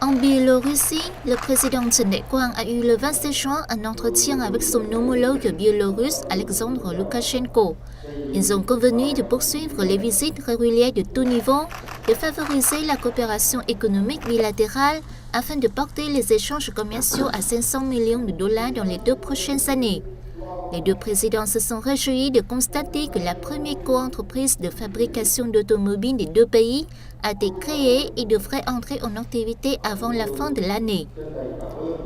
En Biélorussie, le président Trần Đại Quang a eu le 27 juin un entretien avec son homologue biélorusse Alexandre Loukachenko. Ils ont convenu de poursuivre les visites régulières de tout niveau, de favoriser la coopération économique bilatérale afin de porter les échanges commerciaux à 500 millions de dollars dans les 2 prochaines années. Les deux présidents se sont réjouis de constater que la première co-entreprise de fabrication d'automobiles des deux pays a été créée et devrait entrer en activité avant la fin de l'année.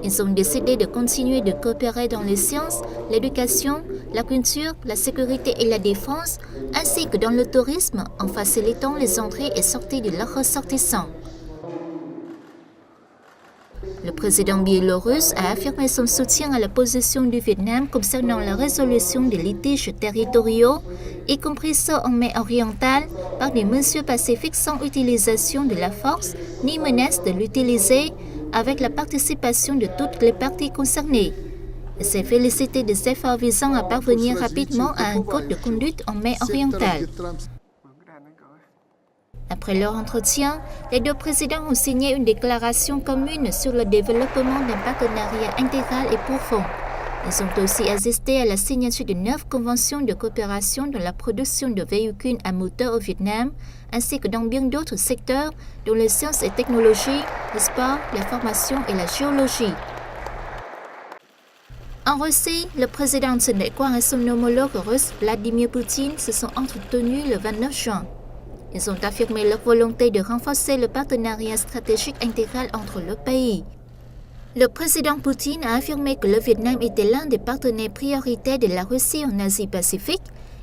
Ils ont décidé de continuer de coopérer dans les sciences, l'éducation, la culture, la sécurité et la défense, ainsi que dans le tourisme en facilitant les entrées et sorties de leurs ressortissants. Le président biélorusse a affirmé son soutien à la position du Vietnam concernant la résolution des litiges territoriaux, y compris ceux en mer orientale, par des mesures pacifiques sans utilisation de la force ni menace de l'utiliser, avec la participation de toutes les parties concernées. Il s'est félicité des efforts visant à parvenir rapidement à un code de conduite en mer orientale. Après leur entretien, les deux présidents ont signé une déclaration commune sur le développement d'un partenariat intégral et profond. Ils ont aussi assisté à la signature de 9 conventions de coopération dans la production de véhicules à moteur au Vietnam, ainsi que dans bien d'autres secteurs, dont les sciences et technologies, le sport, la formation et la géologie. En Russie, le président Trần Đại Quang et son homologue russe Vladimir Poutine se sont entretenus le 29 juin. Ils ont affirmé leur volonté de renforcer le partenariat stratégique intégral entre le pays. Le président Poutine a affirmé que le Vietnam était l'un des partenaires prioritaires de la Russie en Asie-Pacifique.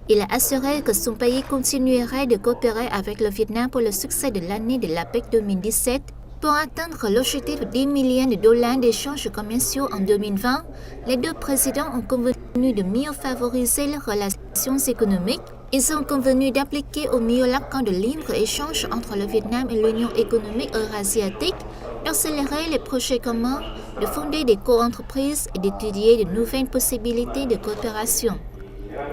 Il a assuré que son pays continuerait de coopérer avec le Vietnam pour le succès de l'année de l'APEC 2017. Pour atteindre l'objectif de 10 millions de dollars d'échanges commerciaux en 2020, les deux présidents ont convenu de mieux favoriser les relations économiques. Ils ont convenu d'appliquer au mieux l'accord de libre-échange entre le Vietnam et l'Union économique eurasiatique, d'accélérer les projets communs, de fonder des co-entreprises et d'étudier de nouvelles possibilités de coopération.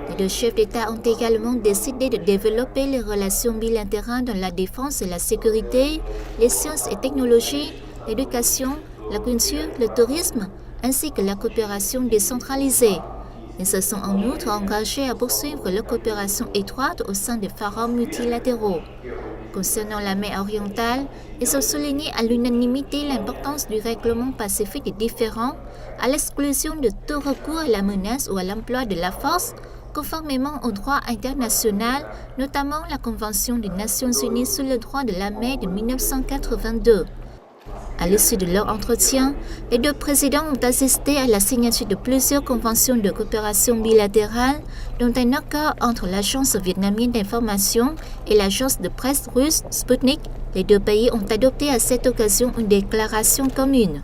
Les deux chefs d'État ont également décidé de développer les relations bilatérales dans la défense et la sécurité, les sciences et technologies, l'éducation, la culture, le tourisme, ainsi que la coopération décentralisée. Ils se sont en outre engagés à poursuivre leur coopération étroite au sein des forums multilatéraux. Concernant la mer orientale, ils ont souligné à l'unanimité l'importance du règlement pacifique des différends, à l'exclusion de tout recours à la menace ou à l'emploi de la force, conformément au droit international, notamment la Convention des Nations Unies sur le droit de la mer de 1982. À l'issue de leur entretien, les deux présidents ont assisté à la signature de plusieurs conventions de coopération bilatérale, dont un accord entre l'Agence vietnamienne d'information et l'agence de presse russe Sputnik. Les deux pays ont adopté à cette occasion une déclaration commune.